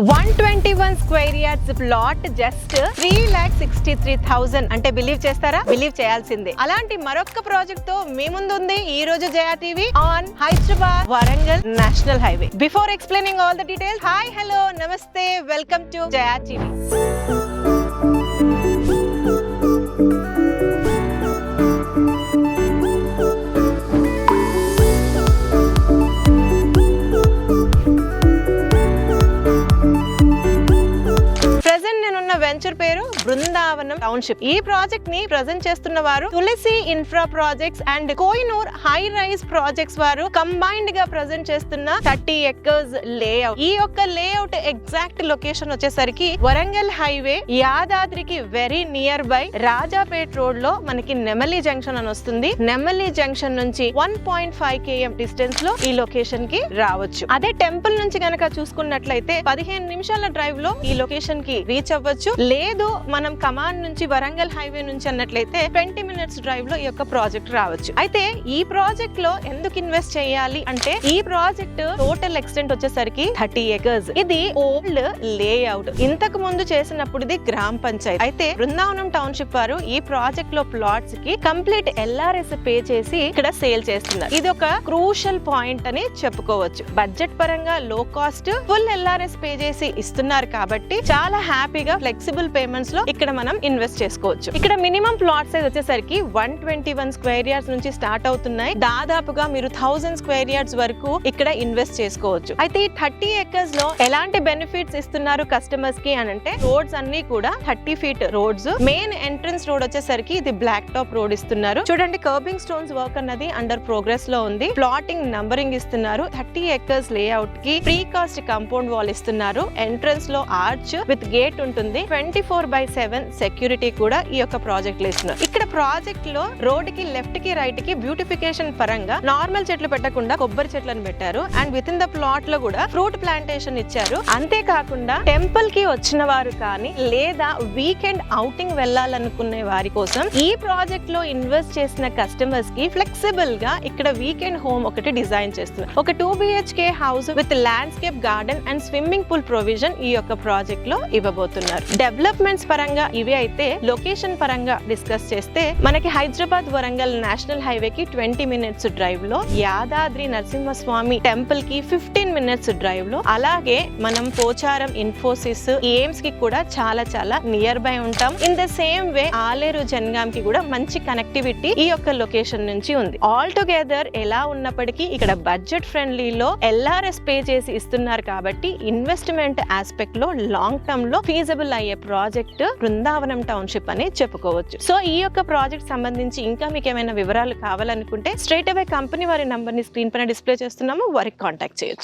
121 square yards plot just 3,63,000 అంటే believe చేస్తారా? Believe చేయాల్సిందే. అలాంటి మరొక ప్రాజెక్ట్ తో మీ ముందు ఉంది ఈ రోజు Jaya TV on Hyderabad Warangal national highway. Before explaining all the details, hi hello namaste, welcome to Jaya TV. Venture పేరు బృందావనం టౌన్షిప్. ఈ ప్రాజెక్ట్ ని ప్రెజెంట్ చేస్తున్న వారు Tulasi infra projects and Kohinoor high rise projects వారు కంబైన్డ్ గా ప్రెజెంట్ చేస్తున్న 30 ఎకర్స్ లేఅవుట్. ఈ యొక్క లేఅవుట్ ఎగ్జాక్ట్ లొకేషన్ వచ్చేసరికి వరంగల్ హైవే, యాదాద్రికి very near by Rajapet road లో మనకి నెమలి జంక్షన్ అని వస్తుంది. నెమలి జంక్షన్ నుంచి 1.5 km డిస్టెన్స్ లో ఈ లొకేషన్ కి రావచ్చు. అదే టెంపుల్ నుంచి గనక చూసుకున్నట్లయితే 15 నిమిషాల డ్రైవ్ లో ఈ లొకేషన్ కి రీచ్ అవ్వచ్చు. లేదు మనం కమాన్ నుంచి వరంగల్ హైవే నుంచి అన్నట్లయితే 20 మినిట్స్ డ్రైవ్ లో ఈ యొక్క ప్రాజెక్ట్ రావచ్చు. అయితే ఈ ప్రాజెక్ట్ లో ఎందుకు ఇన్వెస్ట్ చేయాలి అంటే, ఈ ప్రాజెక్ట్ టోటల్ ఎక్స్టెంట్ వచ్చేసరికి 30 ఎకర్స్. ఇది ఓల్డ్ లేఅవుట్. ఇంతకు ముందు చేసినప్పుడు ఇది గ్రామ పంచాయతీ. అయితే బృందావనం టౌన్షిప్ వారు ఈ ప్రాజెక్ట్ లో ప్లాట్స్ కి కంప్లీట్ ఎల్ఆర్ఎస్ పే చేసి ఇక్కడ సేల్ చేస్తున్నారు. ఇది ఒక క్రూషల్ పాయింట్ అని చెప్పుకోవచ్చు. బడ్జెట్ పరంగా లో కాస్ట్, ఫుల్ ఎల్ఆర్ఎస్ పే చేసి ఇస్తున్నారు కాబట్టి చాలా హ్యాపీగా ఫ్లెక్సిబుల్ పేమెంట్స్ లో ఇక్కడ మనం ఇన్వెస్ట్ చేసుకోవచ్చు. ఇక్కడ మినిమం ప్లాట్ సైజ్ వచ్చేసరికి 121 స్క్వేర్ యార్డ్స్ నుంచి స్టార్ట్ అవుతున్నాయి. దాదాపుగా మీరు 1000 స్క్వేర్ యార్డ్స్ వరకు ఇక్కడ ఇన్వెస్ట్ చేసుకోవచ్చు. అయితే ఈ 30 ఎకర్స్ లో ఎలాంటి బెనిఫిట్స్ ఇస్తున్నారు కస్టమర్స్ కి అని అంటే, రోడ్స్ అన్ని కూడా 30 feet roads. Main entrance road వచ్చేసరికి ఇది బ్లాక్ టాప్ రోడ్ ఇస్తున్నారు. చూడండి, కర్బింగ్ స్టోన్స్ వర్క్ అన్నది అండర్ ప్రోగ్రెస్ లో ఉంది. ప్లాటింగ్ నంబరింగ్ ఇస్తున్నారు. 30 ఎకర్స్ లేఅవుట్ కి ప్రీ కాస్ట్ కాంపౌండ్ వాల్ ఇస్తున్నారు. ఎంట్రన్స్ లో ఆర్చ్ విత్ గేట్ ఉంటుంది. 24/7 సెక్యూరిటీ కూడా ఈ యొక్క ప్రాజెక్ట్ లో ఇస్తున్నారు. ఇక్కడ ప్రాజెక్ట్ లో రోడ్ కి లెఫ్ట్ కి రైట్ కి బ్యూటిఫికేషన్ పరంగా నార్మల్ చెట్లు పెట్టకుండా కొబ్బరి చెట్లను పెట్టారు. And with in the plot లో కూడా ఫ్రూట్ ప్లాంటేషన్ ఇచ్చారు. అంతేకాకుండా టెంపుల్ కి వచ్చిన వారు కానీ లేదా వీకెండ్ అవుటింగ్ వెళ్ళాలనుకునే వారి కోసం ఈ ప్రాజెక్ట్ లో ఇన్వెస్ట్ చేసిన కస్టమర్స్ కి ఫ్లెక్సిబుల్ గా ఇక్కడ వీకెండ్ హోమ్ ఒకటి డిజైన్ చేస్తున్నారు. ఒక 2 BHK house with landscape garden and swimming pool provision ఈ యొక్క ప్రాజెక్ట్ లో ఇవ్వబోతున్నారు. డెవలప్మెంట్స్ పరంగా ఇవి అయితే, లొకేషన్ పరంగా డిస్కస్ చేస్తే మనకి హైదరాబాద్ వరంగల్ నేషనల్ హైవే కి 20 మినిట్స్ డ్రైవ్ లో, యాదాద్రి నరసింహస్వామి టెంపుల్ కి 15 మినిట్స్ డ్రైవ్ లో, అలాగే మనం పోచారం, ఇన్ఫోసిస్, ఎయిమ్స్ కి కూడా చాలా నియర్ బై ఉంటాం. In the same way Aleru, Jangaon కి కూడా మంచి కనెక్టివిటీ ఈ యొక్క లొకేషన్ నుంచి ఉంది. ఆల్ టుగెదర్ ఎలా ఉన్నప్పటికీ ఇక్కడ బడ్జెట్ ఫ్రెండ్లీలో ఎల్ఆర్ఎస్ పే చేసి ఇస్తున్నారు కాబట్టి ఇన్వెస్ట్మెంట్ ఆస్పెక్ట్ లో లాంగ్ టర్మ్ లో ఫీజబుల్ అయ్యే ప్రాజెక్ట్ బృందావనం టౌన్షిప్ అని చెప్పుకోవచ్చు. సో ఈ యొక్క ప్రాజెక్ట్ సంబంధించి ఇంకా మీకు ఏమైనా వివరాలు కావాలనుకుంటే స్ట్రైట్ అవే కంపెనీ వారి నంబర్ ని స్క్రీన్ పైన డిస్ప్లే చేస్తున్నాము, వారికి కాంటాక్ట్ చేయొచ్చు.